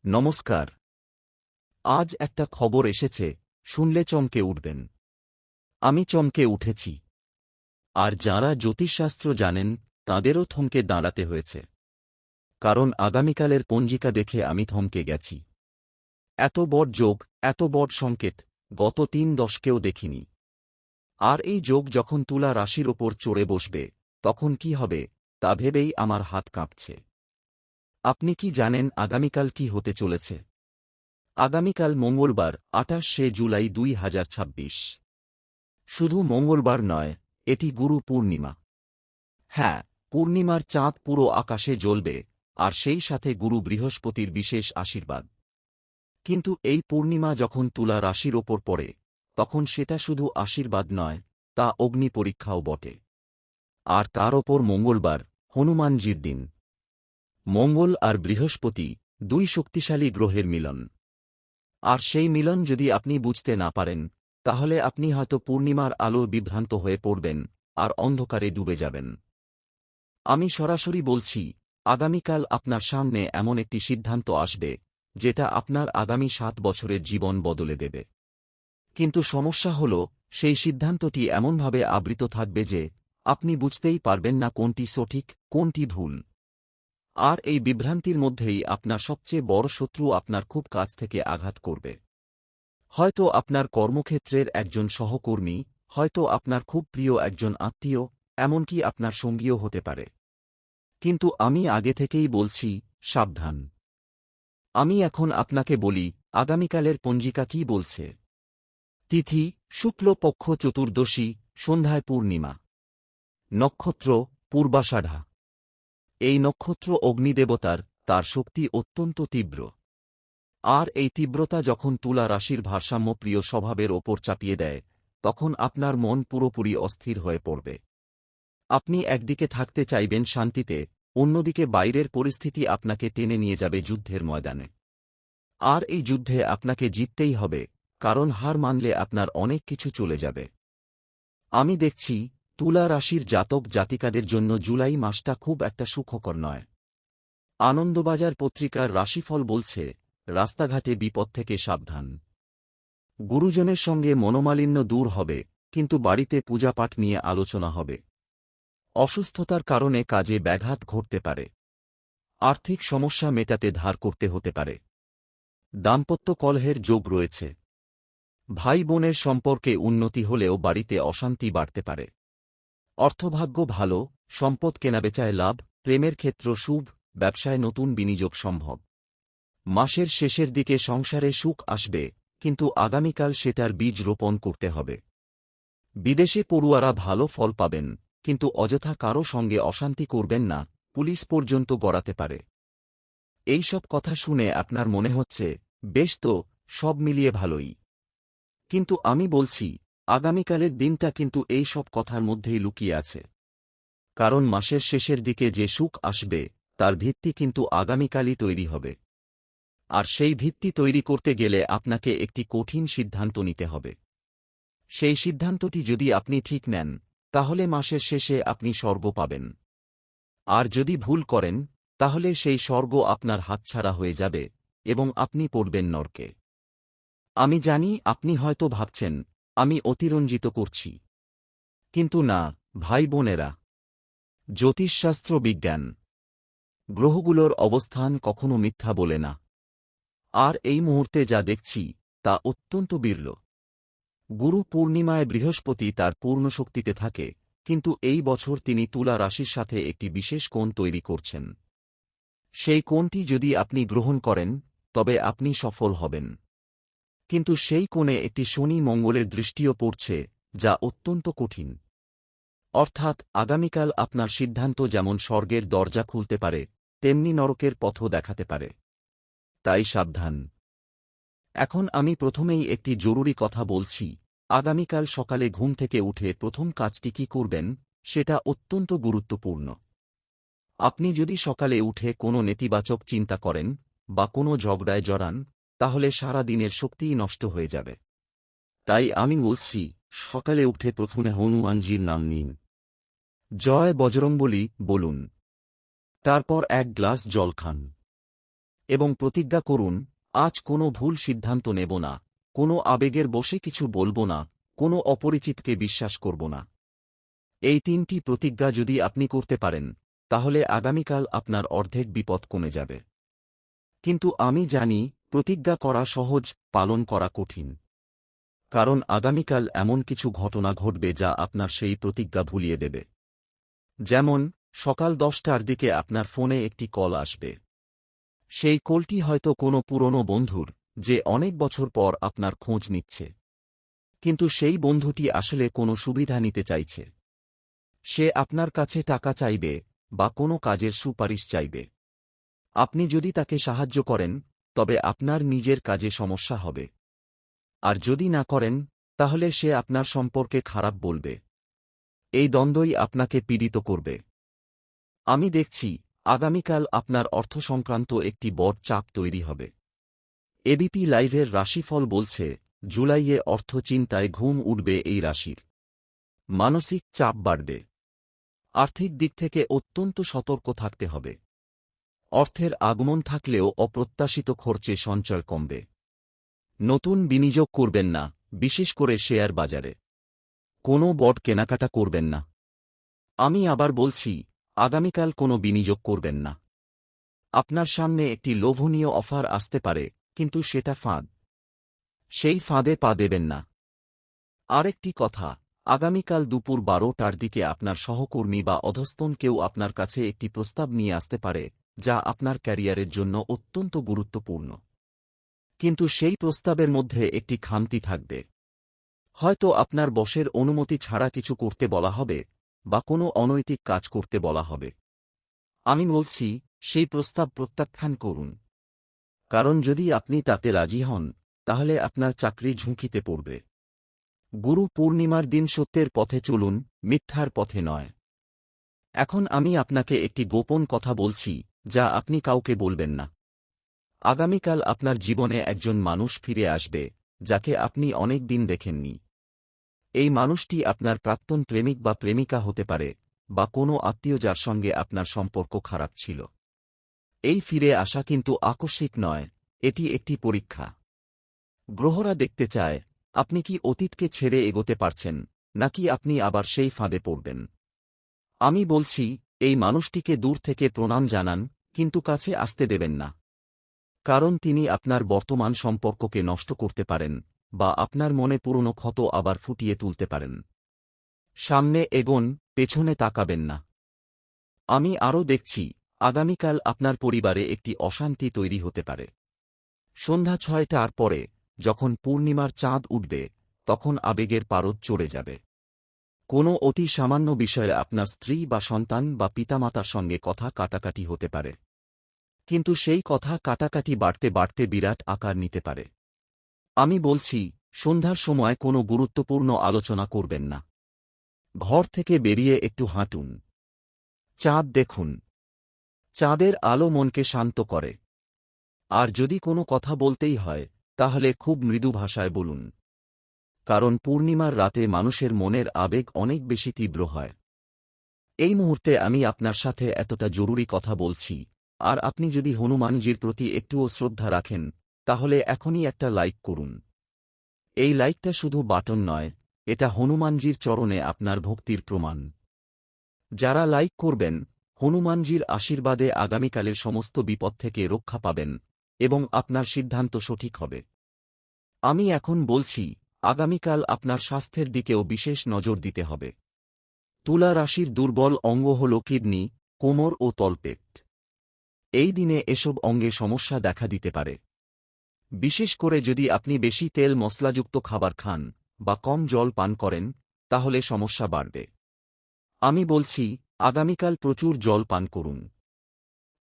নমস্কার। আজ একটা খবর এসেছে, শুনলে চমকে উঠবেন। আমি চমকে উঠেছি। আর যাঁরা জ্যোতিষশাস্ত্র জানেন তাঁদেরও থমকে দাঁড়াতে হয়েছে। কারণ আগামীকালের পঞ্জিকা দেখে আমি থমকে গেছি। এত বড় যোগ, এত বড় সংকেত গত ৩ দশকেও দেখিনি। আর এই যোগ যখন তুলা রাশির ওপর চড়ে বসবে, তখন কি হবে তা ভেবেই আমার হাত কাঁপছে। আপনি কি জানেন আগামীকাল কি হতে চলেছে? আগামীকাল মঙ্গলবার ২৮শে জুলাই ২০২৬। শুধু মঙ্গলবার নয়, এটি গুরু পূর্ণিমা। হ্যাঁ, পূর্ণিমার চাঁদ পুরো আকাশে জ্বলবে, আর সেই সাথে গুরু বৃহস্পতির বিশেষ আশীর্বাদ। কিন্তু এই পূর্ণিমা যখন তুলা রাশির ওপর পড়ে, তখন সেটা শুধু আশীর্বাদ নয়, তা অগ্নি পরীক্ষাও বটে। আর তার ওপর মঙ্গলবার, হনুমানজির দিন। মঙ্গল আর বৃহস্পতি, দুই শক্তিশালী গ্রহের মিলন। আর সেই মিলন যদি আপনি বুঝতে না পারেন, তাহলে আপনি হয়তো পূর্ণিমার আলোর বিভ্রান্ত হয়ে পড়বেন আর অন্ধকারে ডুবে যাবেন। আমি সরাসরি বলছি, আগামীকাল আপনার সামনে এমন একটি সিদ্ধান্ত আসবে, যেটা আপনার আগামী ৭ বছরের জীবন বদলে দেবে। কিন্তু সমস্যা হল, সেই সিদ্ধান্তটি এমনভাবে আবৃত থাকবে যে আপনি বুঝতেই পারবেন না কোনটি সঠিক, কোনটি ভুল। আর এই বিভ্রান্তির মধ্যেই আপনার সবচেয়ে বড় শত্রু আপনার খুব কাছ থেকে আঘাত করবে। হয়তো আপনার কর্মক্ষেত্রের একজন সহকর্মী, হয়তো আপনার খুব প্রিয় একজন আত্মীয়, এমনকি আপনার সঙ্গীও হতে পারে। কিন্তু আমি আগে থেকেই বলছি, সাবধান। আমি এখন আপনাকে বলি, আগামীকালের পঞ্জিকা কি বলছে। তিথি শুক্লপক্ষ চতুর্দশী, সন্ধ্যায় পূর্ণিমা। নক্ষত্র পূর্বাষাঢ়া। এই নক্ষত্র অগ্নিদেবতার, তার শক্তি অত্যন্ত তীব্র। আর এই তীব্রতা যখন তুলা রাশির ভারসাম্যপ্রিয় স্বভাবের ওপর চাপিয়ে দেয়, তখন আপনার মন পুরোপুরি অস্থির হয়ে পড়বে। আপনি একদিকে থাকতে চাইবেন শান্তিতে, অন্যদিকে বাইরের পরিস্থিতি আপনাকে টেনে নিয়ে যাবে যুদ্ধের ময়দানে। আর এই যুদ্ধে আপনাকে জিততেই হবে, কারণ হার মানলে আপনার অনেক কিছু চলে যাবে। আমি দেখছি, তুলা রাশির জাতক জাতিকাদের জন্য জুলাই মাসটা খুব একটা সুখকর নয়। আনন্দবাজার পত্রিকার রাশিফল বলছে, রাস্তাঘাটে বিপদ থেকে সাবধান। গুরুজনের সঙ্গে মনোমালিন্য দূর হবে, কিন্তু বাড়িতে পূজাপাঠ নিয়ে আলোচনা হবে। অসুস্থতার কারণে কাজে ব্যাঘাত ঘটতে পারে। আর্থিক সমস্যা মেটাতে ধার করতে হতে পারে। দাম্পত্য কলহের যোগ রয়েছে। ভাই বোনের সম্পর্কে উন্নতি হলেও বাড়িতে অশান্তি বাড়তে পারে। অর্থভাগ্য ভালো, সম্পদ কেনাবেচায় লাভ, প্রেমের ক্ষেত্র শুভ, ব্যবসায় নতুন বিনিয়োগ সম্ভব। মাসের শেষের দিকে সংসারে সুখ আসবে, কিন্তু আগামীকাল সেটার বীজ রোপণ করতে হবে। বিদেশে পড়ুয়ারা ভালো ফল পাবেন, কিন্তু অযথা কারও সঙ্গে অশান্তি করবেন না, পুলিশ পর্যন্ত গড়াতে পারে। এই সব কথা শুনে আপনার মনে হচ্ছে, বেশ তো, সব মিলিয়ে ভালোই। কিন্তু আমি বলছি, আগামীকালের দিনটা কিন্তু এই সব কথার মধ্যেই লুকিয়ে আছে। কারণ মাসের শেষের দিকে যে সুখ আসবে, তার ভিত্তি কিন্তু আগামীকালই তৈরি হবে। আর সেই ভিত্তি তৈরি করতে গেলে আপনাকে একটি কঠিন সিদ্ধান্ত নিতে হবে। সেই সিদ্ধান্তটি যদি আপনি ঠিক নেন, তাহলে মাসের শেষে আপনি স্বর্গ পাবেন। আর যদি ভুল করেন, তাহলে সেই স্বর্গ আপনার হাতছাড়া হয়ে যাবে, এবং আপনি পড়বেন নরকে। আমি জানি আপনি হয়তো ভাবছেন, আমি অতিরঞ্জিত করছি। কিন্তু না, ভাই বোনেরা। জ্যোতিষশাস্ত্র বিজ্ঞান। গ্রহগুলোর অবস্থান কখনো মিথ্যা বলে না। আর এই মুহূর্তে যা দেখছি, তা অত্যন্ত বিরল। গুরু পূর্ণিমায় বৃহস্পতি তার পূর্ণ শক্তিতে থাকে, কিন্তু এই বছর তিনি তুলা রাশির সাথে একটি বিশেষ কোণ তৈরি করছেন। সেই কোণটি যদি আপনি গ্রহণ করেন, তবে আপনি সফল হবেন। কিন্তু সেই কোণে একটি শনি মঙ্গলের দৃষ্টিও পড়ছে, যা অত্যন্ত কঠিন। অর্থাৎ আগামীকাল আপনার সিদ্ধান্ত যেমন স্বর্গের দরজা খুলতে পারে, তেমনি নরকের পথও দেখাতে পারে। তাই সাবধান। এখন আমি প্রথমেই একটি জরুরি কথা বলছি, আগামীকাল সকালে ঘুম থেকে উঠে প্রথম কাজটি কি করবেন, সেটা অত্যন্ত গুরুত্বপূর্ণ। আপনি যদি সকালে উঠে কোনো নেতিবাচক চিন্তা করেন, বা কোনো ঝগড়ায় জড়ান, তাহলে সারা দিনের শক্তিই নষ্ট হয়ে যাবে। তাই আমি বলছি, সকালে উঠে প্রথমে হনুমানজির নাম নিন। জয় বজরংবলী বলুন। তারপর এক গ্লাস জল খান। এবং প্রতিজ্ঞা করুন, আজ কোনো ভুল সিদ্ধান্ত নেব না, কোনো আবেগের বশে কিছু বলব না, কোনো অপরিচিতকে বিশ্বাস করব না। এই ৩টি প্রতিজ্ঞা যদি আপনি করতে পারেন, তাহলে আগামীকাল আপনার অর্ধেক বিপদ কমে যাবে। কিন্তু আমি জানি, প্রতিজ্ঞা করা সহজ, পালন করা কঠিন। কারণ আগামীকাল এমন কিছু ঘটনা ঘটবে যা আপনার সেই প্রতিজ্ঞা ভুলিয়ে দেবে। যেমন, সকাল 10টার দিকে আপনার ফোনে একটি কল আসবে। সেই কলটি হয়তো কোনো পুরনো বন্ধুর, যে অনেক বছর পর আপনার খোঁজ নিচ্ছে। কিন্তু সেই বন্ধুটি আসলে কোনো সুবিধা নিতে চাইছে। সে আপনার কাছে টাকা চাইবে বা কোনো কাজের সুপারিশ চাইবে। আপনি যদি তাকে সাহায্য করেন, তবে আপনার নিজের কাজে সমস্যা হবে। আর যদি না করেন, তাহলে সে আপনার সম্পর্কে খারাপ বলবে। এই দ্বন্দ্বই আপনাকে পীড়িত করবে। আমি দেখছি, আগামীকাল আপনার অর্থ সংক্রান্ত একটি বড় চাপ তৈরি হবে। এবিপি লাইভের রাশিফল বলছে, জুলাইয়ে অর্থ চিন্তায় ঘুম উঠবে এই রাশির। মানসিক চাপ বাড়বে। আর্থিক দিক থেকে অত্যন্ত সতর্ক থাকতে হবে। অর্থের আগমন থাকলেও অপ্রত্যাশিত খরচে সঞ্চয় কমবে। নতুন বিনিয়োগ করবেন না, বিশেষ করে শেয়ার বাজারে। কোনো বড় কেনাকাটা করবেন না। আমি আবার বলছি, আগামীকাল কোনো বিনিয়োগ করবেন না। আপনার সামনে একটি লোভনীয় অফার আসতে পারে, কিন্তু সেটা ফাঁদ। সেই ফাঁদে পা দেবেন না। আরেকটি কথা, আগামীকাল দুপুর 12টার দিকে আপনার সহকর্মী বা অধস্তন কেউ আপনার কাছে একটি প্রস্তাব নিয়ে আসতে পারে, যা আপনার ক্যারিয়ারের জন্য অত্যন্ত গুরুত্বপূর্ণ। কিন্তু সেই প্রস্তাবের মধ্যে একটি খামতি থাকবে। হয়তো আপনার বসের অনুমতি ছাড়া কিছু করতে বলা হবে, বা কোনো অনৈতিক কাজ করতে বলা হবে। আমি বলছি, সেই প্রস্তাব প্রত্যাখ্যান করুন। কারণ যদি আপনি তাতে রাজি হন, তাহলে আপনার চাকরি ঝুঁকিতে পড়বে। গুরু পূর্ণিমার দিন সত্যের পথে চলুন, মিথ্যার পথে নয়। এখন আমি আপনাকে একটি গোপন কথা বলছি, যা আপনি কাউকে বলবেন না। আগামীকাল আপনার জীবনে একজন মানুষ ফিরে আসবে, যাকে আপনি অনেক দিন দেখেননি। এই মানুষটি আপনার প্রাক্তন প্রেমিক বা প্রেমিকা হতে পারে, বা কোনো আত্মীয় যার সঙ্গে আপনার সম্পর্ক খারাপ ছিল। এই ফিরে আসা কিন্তু আকস্মিক নয়, এটি একটি পরীক্ষা। গ্রহরা দেখতে চায়, আপনি কি অতীতকে ছেড়ে এগোতে পারছেন, নাকি আপনি আবার সেই ফাঁদে পড়বেন। আমি বলছি, এই মানুষটিকে দূর থেকে প্রণাম জানান, কিন্তু কাছে আসতে দেবেন না। কারণ তিনি আপনার বর্তমান সম্পর্ককে নষ্ট করতে পারেন, বা আপনার মনে পুরনো ক্ষত আবার ফুটিয়ে তুলতে পারেন। সামনে এগোন, পেছনে তাকাবেন না। আমি আরও দেখছি, আগামীকাল আপনার পরিবারে একটি অশান্তি তৈরি হতে পারে। সন্ধ্যা 6টার পরে, যখন পূর্ণিমার চাঁদ উঠবে, তখন আবেগের পারদ চড়ে যাবে। কোনো অতি সামান্য বিষয়ে আপনার স্ত্রী বা সন্তান বা পিতামাতার সঙ্গে কথা কাটাকাটি হতে পারে। কিন্তু সেই কথা কাটাকাটি বাড়তে বাড়তে বিরাট আকার নিতে পারে। আমি বলছি, সন্ধ্যার সময় কোনো গুরুত্বপূর্ণ আলোচনা করবেন না। ঘর থেকে বেরিয়ে একটু হাঁটুন। চাঁদ দেখুন। চাঁদের আলো মনকে শান্ত করে। আর যদি কোনো কথা বলতেই হয়, তাহলে খুব মৃদু ভাষায় বলুন। কারণ পূর্ণিমার রাতে মানুষের মনের আবেগ অনেক বেশি তীব্র হয়। এই মুহূর্তে আমি আপনার সাথে এতটা জরুরি কথা বলছি, আর আপনি যদি হনুমানজির প্রতি একটুও শ্রদ্ধা রাখেন, তাহলে এখনই একটা লাইক করুন। এই লাইকটা শুধু বাটন নয়, এটা হনুমানজির চরণে আপনার ভক্তির প্রমাণ। যারা লাইক করবেন, হনুমানজির আশীর্বাদে আগামীকালের সমস্ত বিপদ থেকে রক্ষা পাবেন, এবং আপনার সিদ্ধান্ত সঠিক হবে। আমি এখন বলছি, আগামীকাল আপনার স্বাস্থ্যের দিকেও বিশেষ নজর দিতে হবে। তুলা রাশির দুর্বল অঙ্গ হল কিডনি, কোমর ও তলপেট। এই দিনে এসব অঙ্গে সমস্যা দেখা দিতে পারে। বিশেষ করে যদি আপনি বেশি তেল মশলাযুক্ত খাবার খান, বা কম জল পান করেন, তাহলে সমস্যা বাড়বে। আমি বলছি, আগামীকাল প্রচুর জল পান করুন।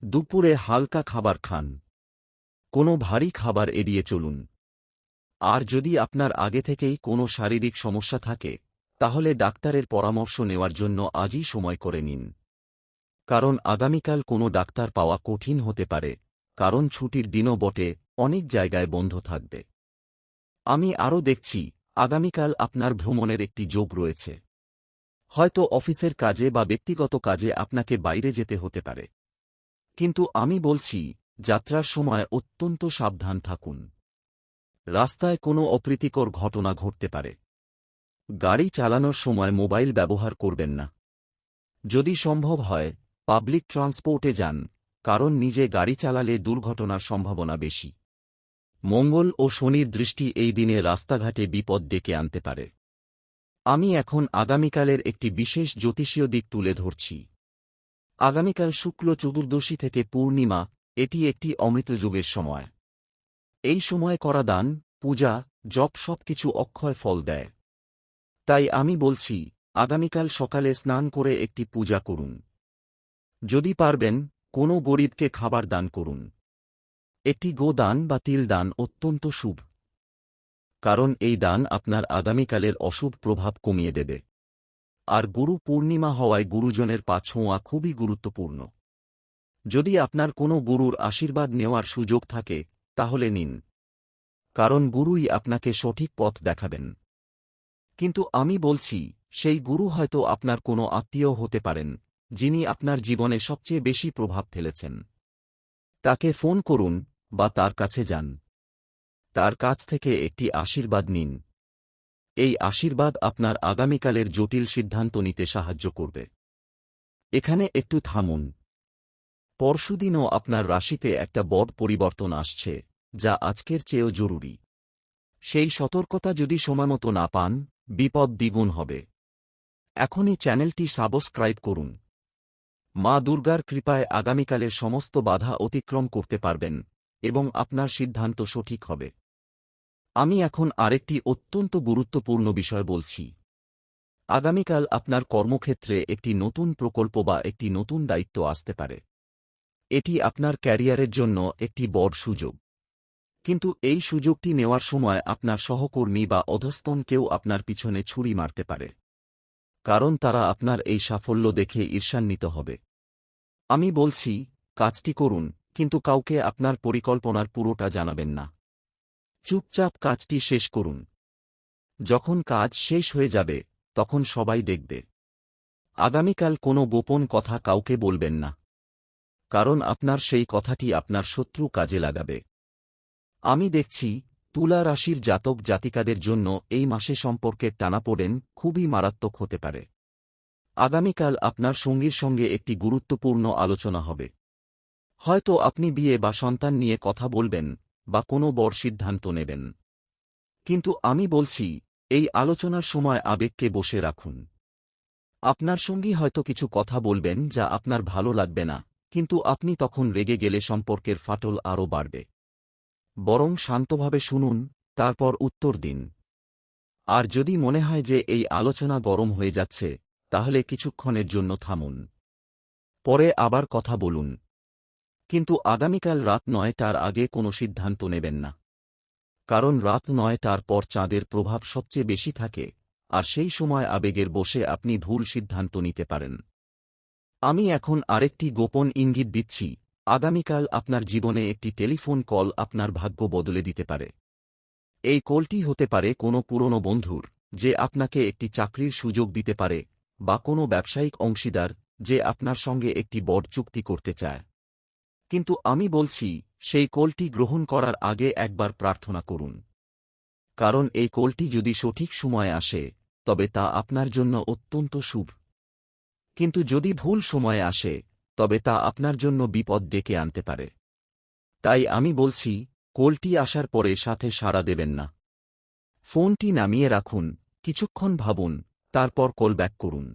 দুপুরে হালকা খাবার খান। কোনো ভারী খাবার এড়িয়ে চলুন। আর যদি আপনার আগে থেকেই কোনো শারীরিক সমস্যা থাকে, তাহলে ডাক্তারের পরামর্শ নেওয়ার জন্য আজই সময় করে নিন। কারণ আগামীকাল কোনো ডাক্তার পাওয়া কঠিন হতে পারে, কারণ ছুটির দিনও বটে, অনেক জায়গায় বন্ধ থাকবে। আমি আরও দেখছি, আগামীকাল আপনার ভ্রমণের একটি যোগ রয়েছে। হয়তো অফিসের কাজে বা ব্যক্তিগত কাজে আপনাকে বাইরে যেতে হতে পারে। কিন্তু আমি বলছি, যাত্রার সময় অত্যন্ত সাবধান থাকুন। রাস্তায় কোনো অপ্রীতিকর ঘটনা ঘটতে পারে। গাড়ি চালানোর সময় মোবাইল ব্যবহার করবেন না। যদি সম্ভব হয় পাবলিক ট্রান্সপোর্টে যান, কারণ নিজে গাড়ি চালালে দুর্ঘটনার সম্ভাবনা বেশি। মঙ্গল ও শনির দৃষ্টি এই দিনে রাস্তাঘাটে বিপদ ডেকে আনতে পারে। আমি এখন আগামীকালের একটি বিশেষ জ্যোতিষীয় দিক তুলে ধরছি। আগামীকাল শুক্ল চতুর্দশী থেকে পূর্ণিমা, এটি একটি অমৃত যুগের সময়। এই সময় করা দান, পূজা, জপ সবকিছু অক্ষয় ফল দেয়। তাই আমি বলছি, আগামীকাল সকালে স্নান করে একটি পূজা করুন। যদি পারবেন কোনো গরিবকে খাবার দান করুন। একটি গোদান বা তিল দান অত্যন্ত শুভ, কারণ এই দান আপনার আগামীকালের অশুভ প্রভাব কমিয়ে দেবে। আর গুরু পূর্ণিমা হওয়ায় গুরুজনের পা ছোঁয়া খুবই গুরুত্বপূর্ণ। যদি আপনার কোনো গুরুর আশীর্বাদ নেওয়ার সুযোগ থাকে তাহলে নিন, কারণ গুরুই আপনাকে সঠিক পথ দেখাবেন। কিন্তু আমি বলছি, সেই গুরু হয়তো আপনার কোনো আত্মীয় হতে পারেন, যিনি আপনার জীবনে সবচেয়ে বেশি প্রভাব ফেলেছেন। তাকে ফোন করুন বা তার কাছে যান। তার কাছ থেকে একটি আশীর্বাদ নিন। এই আশীর্বাদ আপনার আগামীকালের জটিল সিদ্ধান্ত নিতে সাহায্য করবে। এখানে একটু থামুন। পরশুদিনও আপনার রাশিতে একটা বড় পরিবর্তন আসছে, যা আজকের চেয়েও জরুরি। সেই সতর্কতা যদি সময়মতো না পান, বিপদ দ্বিগুণ হবে। এখনই চ্যানেলটি সাবস্ক্রাইব করুন। মা দুর্গার কৃপায় আগামীকালের সমস্ত বাধা অতিক্রম করতে পারবেন এবং আপনার সিদ্ধান্ত সঠিক হবে। আমি এখন আরেকটি অত্যন্ত গুরুত্বপূর্ণ বিষয় বলছি। আগামীকাল আপনার কর্মক্ষেত্রে একটি নতুন প্রকল্প বা একটি নতুন দায়িত্ব আসতে পারে। এটি আপনার ক্যারিয়ারের জন্য একটি বড় সুযোগ। কিন্তু এই সুযোগটি নেওয়ার সময় আপনার সহকর্মী বা অধস্তন কেউ আপনার পিছনে ছুরি মারতে পারে, কারণ তারা আপনার এই সাফল্য দেখে ঈর্ষান্বিত হবে। আমি বলছি, কাজটি করুন, কিন্তু কাউকে আপনার পরিকল্পনার পুরোটা জানাবেন না। চুপচাপ কাজটি শেষ করুন। যখন কাজ শেষ হয়ে যাবে তখন সবাই দেখবে। আগামীকাল কোনো গোপন কথা কাউকে বলবেন না, কারণ আপনার সেই কথাটি আপনার শত্রু কাজে লাগাবে। আমি দেখছি, তুলা রাশির জাতক জাতিকাদের জন্য এই মাসে সম্পর্কের টানাপোড়েন খুবই মারাত্মক হতে পারে। আগামীকাল আপনার সঙ্গীর সঙ্গে একটি গুরুত্বপূর্ণ আলোচনা হবে। হয়তো আপনি বিয়ে বা সন্তান নিয়ে কথা বলবেন বা কোনো বড় সিদ্ধান্ত নেবেন। কিন্তু আমি বলছি, এই আলোচনার সময় আবেগকে বসে রাখুন। আপনার সঙ্গী হয়তো কিছু কথা বলবেন যা আপনার ভালো লাগবে না, কিন্তু আপনি তখন রেগে গেলে সম্পর্কের ফাটল আরও বাড়বে। বরং শান্তভাবে শুনুন, তারপর উত্তর দিন। আর যদি মনে হয় যে এই আলোচনা গরম হয়ে যাচ্ছে, তাহলে কিছুক্ষণের জন্য থামুন। পরে আবার কথা বলুন। কিন্তু আগামীকাল রাত ৯টার আগে কোনো সিদ্ধান্ত নেবেন না, কারণ রাত ৯টার পর চাঁদের প্রভাব সবচেয়ে বেশি থাকে, আর সেই সময় আবেগের বশে আপনি ভুল সিদ্ধান্ত নিতে পারেন। আমি এখন আরেকটি গোপন ইঙ্গিত দিচ্ছি। আগামীকাল আপনার জীবনে একটি টেলিফোন কল আপনার ভাগ্য বদলে দিতে পারে। এই কলটি হতে পারে কোনো পুরনো বন্ধুর, যে আপনাকে একটি চাকরির সুযোগ দিতে পারে, বা কোনো ব্যবসায়িক অংশীদার, যে আপনার সঙ্গে একটি বড় চুক্তি করতে চায়। কিন্তু আমি বলছি, সেই কলটি গ্রহণ করার আগে একবার প্রার্থনা করুন। কারণ এই কলটি যদি সঠিক সময়ে আসে, তবে তা আপনার জন্য অত্যন্ত শুভ। কিন্তু যদি ভুল সময়ে আসে, তবে তা আপনার জন্য বিপদ ডেকে আনতে পারে। তাই আমি বলছি, কলটি আসার পরে সাথে সাড়া দেবেন না। ফোনটি নামিয়ে রাখুন, কিছুক্ষণ ভাবুন, তারপর কল ব্যাক করুন।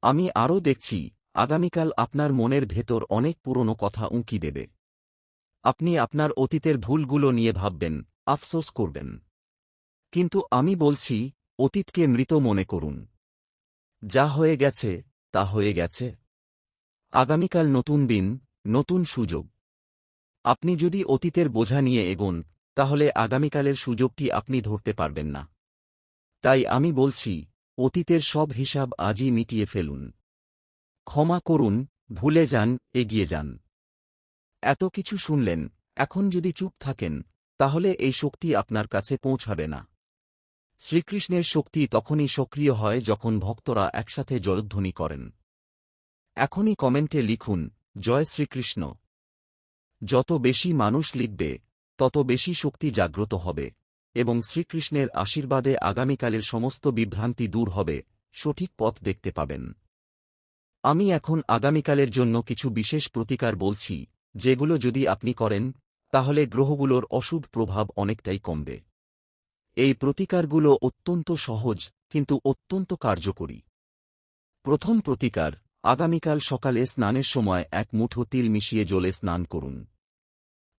আমি আরও দেখছি, আগামীকাল আপনার মনের ভেতর অনেক পুরনো কথা উঁকি দেবে। আপনি আপনার অতীতের ভুলগুলো নিয়ে ভাববেন, আফসোস করবেন। কিন্তু আমি বলছি, অতীতকে মৃত মনে করুন। যা হয়ে গেছে তা হয়ে গেছে। আগামীকাল নতুন দিন, নতুন সুযোগ। আপনি যদি অতীতের বোঝা নিয়ে এগোন, তাহলে আগামীকালের সুযোগটি আপনি ধরতে পারবেন না। তাই আমি বলছি, অতীতের সব হিসাব আজই মিটিয়ে ফেলুন। ক্ষমা করুন, ভুলে যান, এগিয়ে যান। এত কিছু শুনলেন, এখন যদি চুপ থাকেন, তাহলে এই শক্তি আপনার কাছে পৌঁছাবে না। শ্রীকৃষ্ণের শক্তি তখনই সক্রিয় হয় যখন ভক্তরা একসাথে জয়ধ্বনি করেন। এখনই কমেন্টে লিখুন, জয় শ্রীকৃষ্ণ। যত বেশি মানুষ লিখবে তত বেশি শক্তি জাগ্রত হবে এবং শ্রীকৃষ্ণের আশীর্বাদে আগামীকালের সমস্ত বিভ্রান্তি দূর হবে, সঠিক পথ দেখতে পাবেন। আমি এখন আগামীকালের জন্য কিছু বিশেষ প্রতিকার বলছি, যেগুলো যদি আপনি করেন তাহলে গ্রহগুলোর অশুভ প্রভাব অনেকটাই কমবে। এই প্রতিকারগুলো অত্যন্ত সহজ কিন্তু অত্যন্ত কার্যকরী। প্রথম প্রতিকার, আগামীকাল সকালে স্নানের সময় এক মুঠো তিল মিশিয়ে জলে স্নান করুন।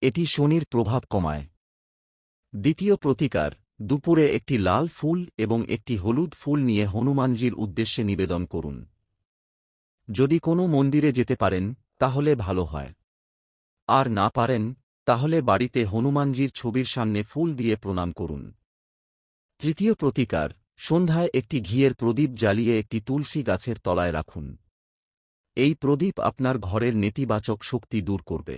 এটি শনির প্রভাব কমায়। দ্বিতীয় প্রতিকার, দুপুরে একটি লাল ফুল এবং একটি হলুদ ফুল নিয়ে হনুমানজির উদ্দেশ্যে নিবেদন করুন। যদি কোনো মন্দিরে যেতে পারেন তাহলে ভালো হয়, আর না পারেন তাহলে বাড়িতে হনুমানজির ছবির সামনে ফুল দিয়ে প্রণাম করুন। তৃতীয় প্রতিকার, সন্ধ্যায় একটি ঘিয়ের প্রদীপ জ্বালিয়ে একটি তুলসী গাছের তলায় রাখুন। এই প্রদীপ আপনার ঘরের নেতিবাচক শক্তি দূর করবে।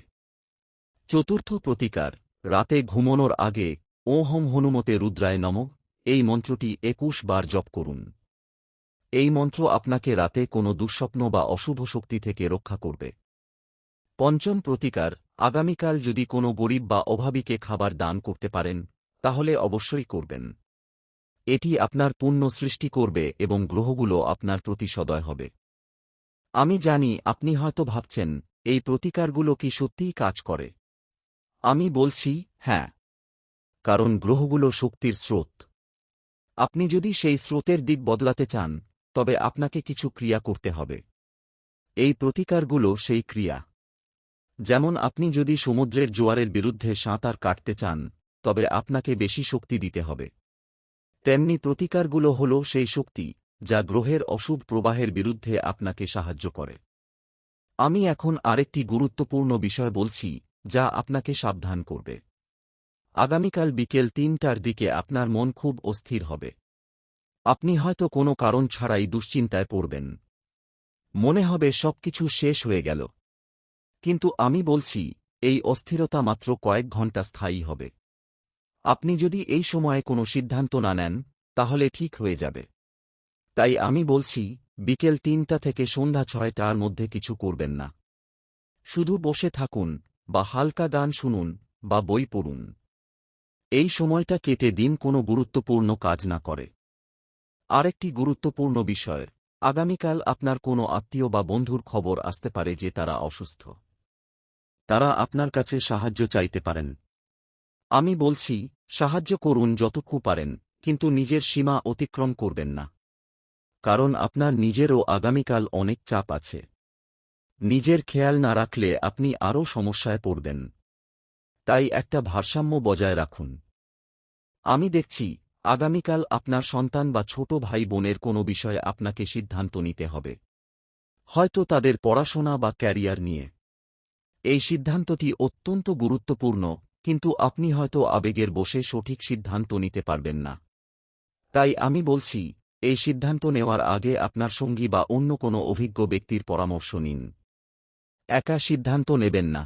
চতুর্থ প্রতিকার, রাতে ঘুমানোর আগে ওম হনুমতে রুদ্রায় নমঃ এই মন্ত্রটি ২১ বার জপ করুন। এই মন্ত্র আপনাকে রাতে কোনো দুঃস্বপ্ন বা অশুভ শক্তি থেকে রক্ষা করবে। পঞ্চম প্রতিকার, আগামীকাল যদি কোনো গরিব বা অভাবীকে খাবার দান করতে পারেন তাহলে অবশ্যই করবেন। এটি আপনার পুণ্য সৃষ্টি করবে এবং গ্রহগুলো আপনার প্রতি সদয় হবে। আমি জানি আপনি হয়তো ভাবছেন, এই প্রতিকারগুলো কি সত্যিই কাজ করে? আমি বলছি হ্যাঁ, কারণ গ্রহগুলো শক্তির স্রোত। আপনি যদি সেই স্রোতের দিক বদলাতে চান তবে আপনাকে কিছু ক্রিয়া করতে হবে। এই প্রতিকারগুলো সেই ক্রিয়া। যেমন আপনি যদি সমুদ্রের জোয়ারের বিরুদ্ধে সাঁতার কাটতে চান তবে আপনাকে বেশি শক্তি দিতে হবে। তেমনি প্রতিকারগুলো হল সেই শক্তি যা গ্রহের অশুভ প্রবাহের বিরুদ্ধে আপনাকে সাহায্য করে। আমি এখন আরেকটি গুরুত্বপূর্ণ বিষয় বলছি যা আপনাকে সাবধান করবে। আগামীকাল বিকেল ৩টার দিকে আপনার মন খুব অস্থির হবে। আপনি হয়তো কোনো কারণ ছাড়াই দুশ্চিন্তায় পড়বেন। মনে হবে সবকিছু শেষ হয়ে গেল। কিন্তু আমি বলছি, এই অস্থিরতা মাত্র কয়েক ঘন্টা স্থায়ী হবে। আপনি যদি এই সময়ে কোনো সিদ্ধান্ত না নেন তাহলে ঠিক হয়ে যাবে। তাই আমি বলছি, বিকেল ৩টা থেকে সন্ধ্যা ৬টার মধ্যে কিছু করবেন না। শুধু বসে থাকুন বা হালকা গান শুনুন বা বই পড়ুন। এই সময়টা কেটে দিন কোনো গুরুত্বপূর্ণ কাজ না করে। আরেকটি গুরুত্বপূর্ণ বিষয়, আগামীকাল আপনার কোনো আত্মীয় বা বন্ধুর খবর আসতে পারে যে তারা অসুস্থ। তারা আপনার কাছে সাহায্য চাইতে পারেন। আমি বলছি, সাহায্য করুন যতটুকু পারেন, কিন্তু নিজের সীমা অতিক্রম করবেন না। কারণ আপনার নিজেরও আগামীকাল অনেক চাপ আছে। নিজের খেয়াল না রাখলে আপনি আরও সমস্যায় পড়বেন। তাই একটা ভারসাম্য বজায় রাখুন। আমি দেখছি, আগামীকাল আপনার সন্তান বা ছোট ভাই বোনের কোনো বিষয়ে আপনাকে সিদ্ধান্ত নিতে হবে। হয়তো তাদের পড়াশোনা বা ক্যারিয়ার নিয়ে। এই সিদ্ধান্তটি অত্যন্ত গুরুত্বপূর্ণ, কিন্তু আপনি হয়তো আবেগের বশে সঠিক সিদ্ধান্ত নিতে পারবেন না। তাই আমি বলছি, এই সিদ্ধান্ত নেওয়ার আগে আপনার সঙ্গী বা অন্য কোনো অভিজ্ঞ ব্যক্তির পরামর্শ নিন। একা সিদ্ধান্ত নেবেন না।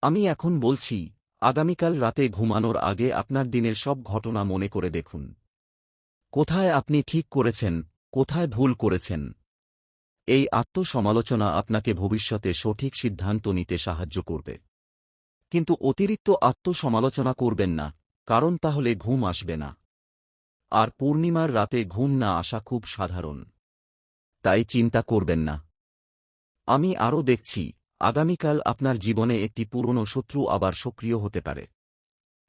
আমি এখন বলছি, আগামীকাল রাতে ঘুমানোর আগে আপনার দিনের সব ঘটনা মনে করে দেখুন। কোথায় আপনি ঠিক করেছেন, কোথায় ভুল করেছেন। এই আত্মসমালোচনা আপনাকে ভবিষ্যতে সঠিক সিদ্ধান্ত নিতে সাহায্য করবে। কিন্তু অতিরিক্ত আত্মসমালোচনা করবেন না, কারণ তাহলে ঘুম আসবে না। আর পূর্ণিমার রাতে ঘুম না আসা খুব সাধারণ। তাই চিন্তা করবেন না। আমি আরও দেখছি, আগামীকাল আপনার জীবনে একটি পুরনো শত্রু আবার সক্রিয় হতে পারে।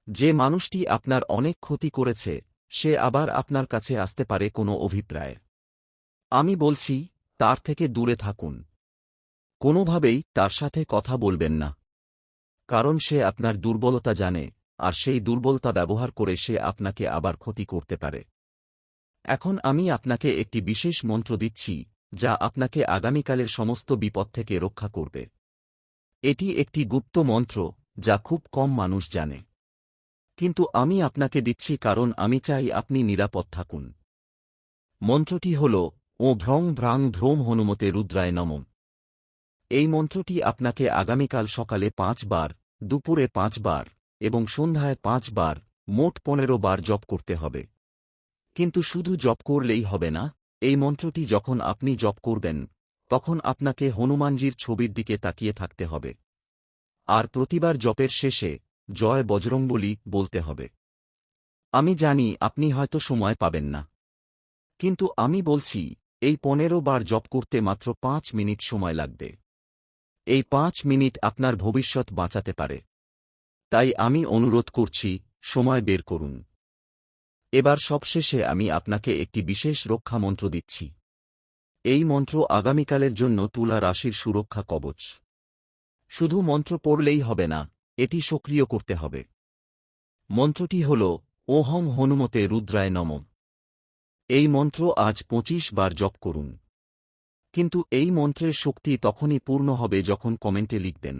যে মানুষটি আপনার অনেক ক্ষতি করেছে সে আবার আপনার কাছে আসতে পারে কোনো অভিপ্রায়ে। আমি বলছি, তার থেকে দূরে থাকুন। কোনোভাবেই তার সাথে কথা বলবেন না। কারণ সে আপনার দুর্বলতা জানে, আর সেই দুর্বলতা ব্যবহার করে সে আপনাকে আবার ক্ষতি করতে পারে। এখন আমি আপনাকে একটি বিশেষ মন্ত্র দিচ্ছি যা আপনাকে আগামীকালের সমস্ত বিপদ থেকে রক্ষা করবে। এটি একটি গুপ্ত মন্ত্র যা খুব কম মানুষ জানে। কিন্তু আমি আপনাকে দিচ্ছি কারণ আমি চাই আপনি নিরাপদ থাকুন। মন্ত্রটি হল ও ভ্রং ভ্রাং ভ্রোম হনুমতে রুদ্রায় নমঃ। এই মন্ত্রটি আপনাকে আগামীকাল সকালে ৫ বার, দুপুরে ৫ বার এবং সন্ধ্যায় ৫ বার, মোট ১৫ বার জপ করতে হবে। কিন্তু শুধু জপ করলেই হবে না, এই মন্ত্রটি যখন আপনি জপ করবেন তখন আপনাকে হনুমানজির ছবির দিকে তাকিয়ে থাকতে হবে। আর প্রতিবার জপের শেষে জয় বজরংবলী বলতে হবে। আমি জানি আপনি হয়তো সময় পাবেন না, কিন্তু আমি বলছি এই 15 বার জপ করতে মাত্র 5 মিনিট সময় লাগবে। এই 5 মিনিট আপনার ভবিষ্যৎ বাঁচাতে পারে। তাই আমি অনুরোধ করছি, সময় বের করুন। এবার সবশেষে আমি আপনাকে একটি বিশেষ রক্ষা মন্ত্র দিচ্ছি। এই মন্ত্র আগামীকালের জন্য তুলা রাশির সুরক্ষা কবচ। শুধু মন্ত্র পড়লেই হবে না, এটি সক্রিয় করতে হবে। মন্ত্রটি হল ওহং হনুমতে রুদ্রায় নমঃ। এই মন্ত্র আজ 25 বার জপ করুন। কিন্তু এই মন্ত্রের শক্তি তখনই পূর্ণ হবে যখন কমেন্টে লিখবেন।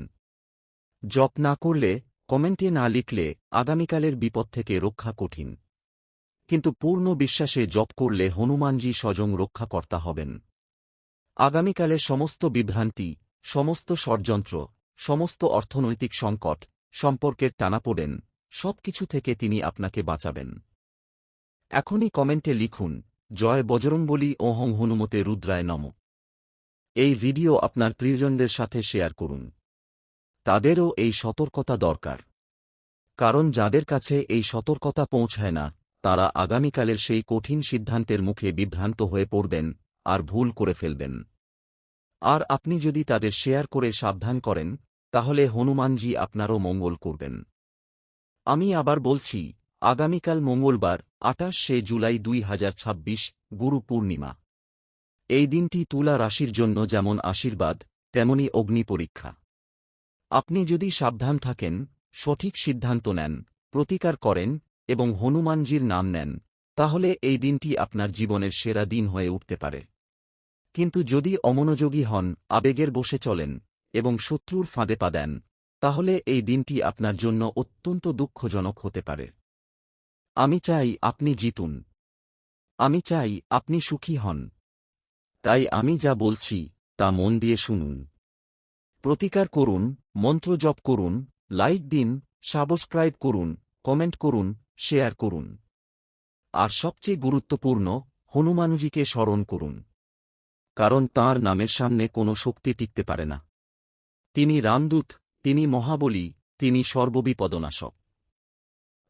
জপ না করলে, কমেন্টে না লিখলে আগামীকালের বিপদ থেকে রক্ষা কঠিন। কিন্তু পূর্ণ বিশ্বাসে জপ করলে হনুমানজি স্বয়ং রক্ষাকর্তা হবেন। আগামীকালে সমস্ত বিভ্রান্তি, সমস্ত ষড়যন্ত্র, সমস্ত অর্থনৈতিক সংকট, সম্পর্কের টানাপোড়েন, সবকিছু থেকে তিনি আপনাকে বাঁচাবেন। এখনই কমেন্টে লিখুন, জয় বজরংবলী ওহং হনুমতে রুদ্রায় নমঃ। এই ভিডিও আপনার প্রিয়জনদের সাথে শেয়ার করুন। তাদেরও এই সতর্কতা দরকার। কারণ যাদের কাছে এই সতর্কতা পৌঁছায় না, তারা আগামীকালের সেই কঠিন সিদ্ধান্তের মুখে বিভ্রান্ত হয়ে পড়বেন আর ভুল করে ফেলবেন। আর আপনি যদি তাদের শেয়ার করে সাবধান করেন, তাহলে হনুমানজি আপনারও মঙ্গল করবেন। আমি আবার বলছি, আগামীকাল মঙ্গলবার 28শে জুলাই 2026 গুরু পূর্ণিমা। এই দিনটি তুলা রাশির জন্য যেমন আশীর্বাদ, তেমনি অগ্নি পরীক্ষা। আপনি যদি সাবধান থাকেন, সঠিক সিদ্ধান্ত নেন, প্রতিকার করেন এবং হনুমানজির নাম নেন, তাহলে এই দিনটি আপনার জীবনের সেরা দিন হয়ে উঠতে পারে। কিন্তু যদি অমনোযোগী হন, আবেগের বশে চলেন এবং শত্রুর ফাঁদে পা দেন, তাহলে এই দিনটি আপনার জন্য অত্যন্ত দুঃখজনক হতে পারে। আমি চাই আপনি জিতুন। আমি চাই আপনি সুখী হন। তাই আমি যা বলছি তা মন দিয়ে শুনুন। প্রতিকার করুন, মন্ত্র জপ করুন, লাইক দিন, সাবস্ক্রাইব করুন, কমেন্ট করুন, শেয়ার করুন। আর সবচেয়ে গুরুত্বপূর্ণ, হনুমানজিকে স্মরণ করুন। কারণ তাঁর নামের সামনে কোনো শক্তি টিকতে পারে না। তিনি রামদূত, তিনি মহাবলী, তিনি সর্ববিপদনাশক।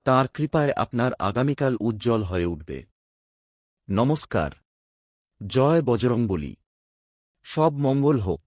তাঁর কৃপায় আপনার আগামীকাল উজ্জ্বল হয়ে উঠবে। নমস্কার। জয় বজরংবলী। সব মঙ্গল হোক।